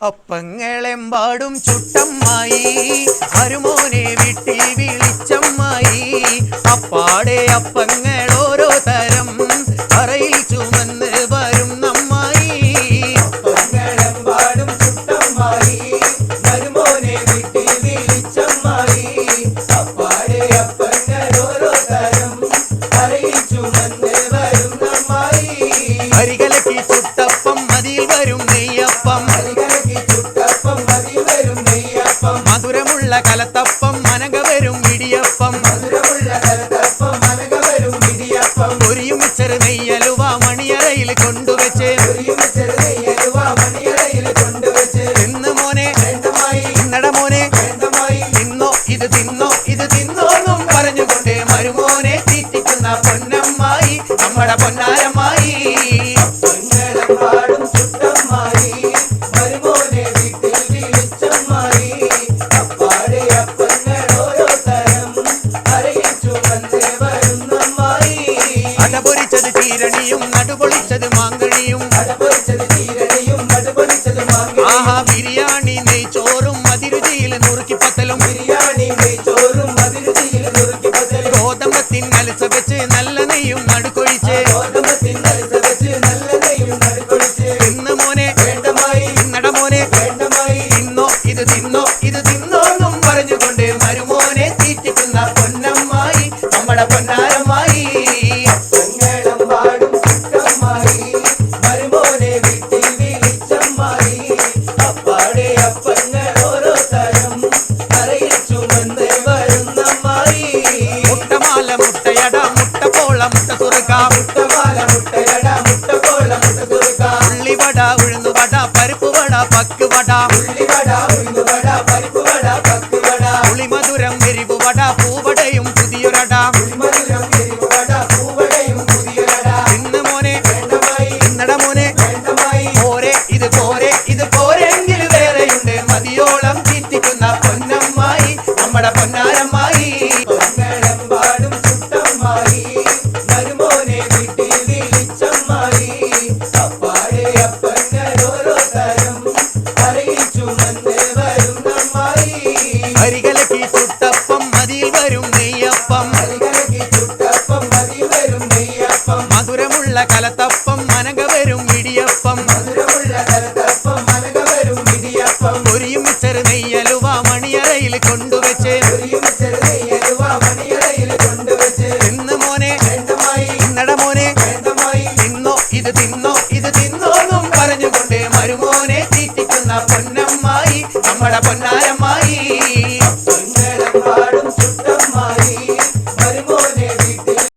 അപ്പങ്ങളെമ്പാടും ചുട്ടമ്മായി മരുമോനെ വീട്ടിൽ വിളിച്ചമ്മായി. അപ്പാടെ അപ്പങ്ങൾ ഓരോ തരം അറയിൽ ചുമന്ന് വരും നമ്മായി. അപ്പങ്ങളെമ്പാടും ചുട്ടമ്മായി മരുമോനെ വീട്ടിൽ വിളിച്ചമ്മായി. അപ്പാടെ അപ്പങ്ങൾ ഓരോ തരം അറയിൽ ചുമന്ന് വരും നമ്മായി. അരികലക്കി ചുട്ടപ്പം അതിൽ വരും നെയ്യപ്പം. മധുരമുള്ള കലത്തപ്പം മനക വരും ഇടിയപ്പം. പൊരിയും ചെറു നെയ്യലുവ മണിയറയിൽ കൊണ്ടുവച്ച് തിന്ന് മോനെ തിന്നട മോനെ തിന്നോ ഇത് തിന്നോ ഇത് തിന്നോന്നും പറഞ്ഞുകൊണ്ട് മരുമോനെ തീറ്റിക്കുന്ന പൊന്നമ്മായി നമ്മുടെ പൊന്നാരമ്മായി. അടപൊരിച്ചത് ചീരണിയും നടുപൊളിച്ചത് മാങ്കണിയും. ആഹാ ബിരിയാണി നെയ്ച്ചോറും മതിരുചിയിൽ നുറുക്കിപ്പത്തലും. ഗോതമ്പത്തിൻ അലസ വെച്ച് നല്ല നെയ്യും നടുക്കൊഴിച്ച് തിന്ന് മോനെ തിന്നട മോനെ തിന്നോ ഇത് തിന്നോ ഇത് തിന്നോന്നും പറഞ്ഞുകൊണ്ട് മരുമോനെ തീറ്റിക്കുന്ന പൊന്നമ്മായി നമ്മുടെ പൊന്നാരമ്മായി. മുട്ടമാല മുട്ടയട മുട്ടപ്പോള മുട്ട സുറുക്ക. ഉള്ളിവട ഉഴുന്നുവട പരിപ്പുവട പക്കുവട. പുളിമധുരം എരിവുവട പൂവടയും പുതിയൊരട. തിന്ന് മോനെ തിന്നട മോനെ പോരെ ഇത് പോരെ ഇത് പോരെങ്കിൽ വേറെയുണ്ട് മതിയോളം തീറ്റിക്കുന്ന പൊന്നമ്മായി നമ്മുടെ പൊന്നാരമ്മായി. അരികലക്കി ചുട്ടപ്പം അതിൽ വരും നെയ്യപ്പം. മധുരമുള്ള കലത്തപ്പം മനക വരും ഇടിയപ്പം. പൊരിയും ചെറു നെയ്യലുവ മണിയറയിൽ കൊണ്ടുവച്ച് തിന്ന് മോനെ തിന്നട മോനെ തിന്നോ ഇത് തിന്നോ ഇത് തിന്നോന്നും പറഞ്ഞുകൊണ്ട് മരുമോനെ തീറ്റിക്കുന്ന പൊന്നമ്മായി നമ്മുടെ പൊന്നാരമ്മായി. ചുട്ടമ്മായി മരുമോനെ